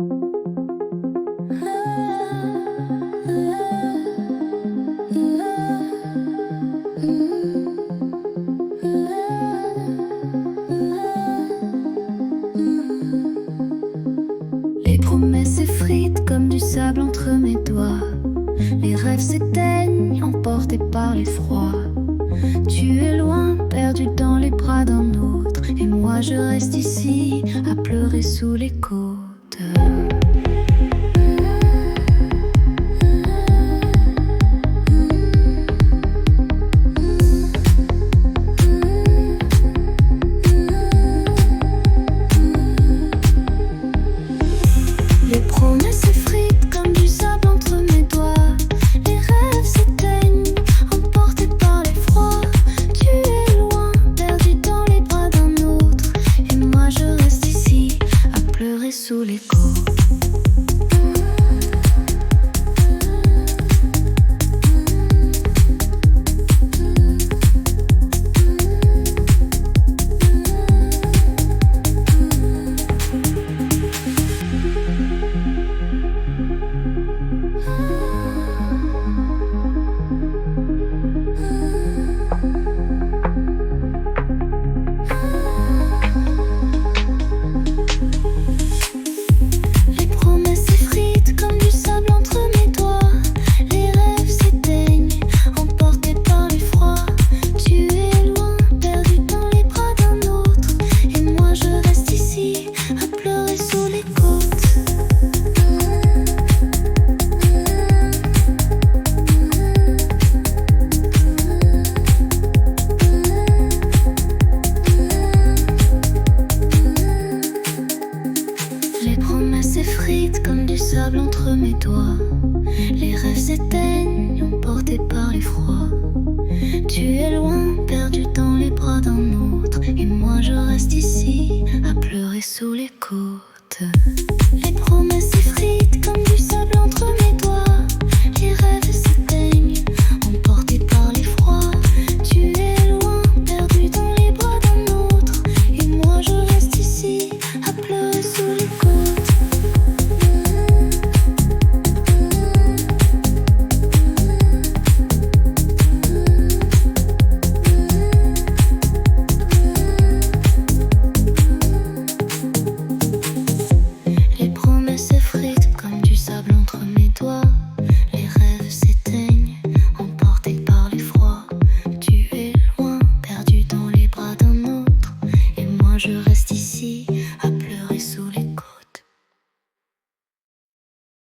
Les promesses s'effritent comme du sable entre mes doigts. Les rêves s'éteignent, emportés par l'effroi. Tu es loin, perdu dans les bras d'un autre, et moi je reste ici, à pleurer sous les côtes. Les promesses s'effritent comme du sable entre mes doigts. Les rêves s'éteignent, emportés par l'effroi. Tu es loin, perdu dans les bras d'un autre, et moi je reste ici, à pleurer sous les côtes. Les promesses s'effritent comme du sable entre mes doigts. Les rêves s'éteignent, emportés par l'effroi. Tu es loin, perdu dans les bras d'un autre, et moi je reste ici, à pleurer sous les côtes. Les promesses s'effritent comme du sable entre mes doigts. Les rêves s'éteignent, emportés par l'effroi. Tu es loin, perdu dans les bras d'un autre, et moi je reste ici, à pleurer sous les côtes. Les promesses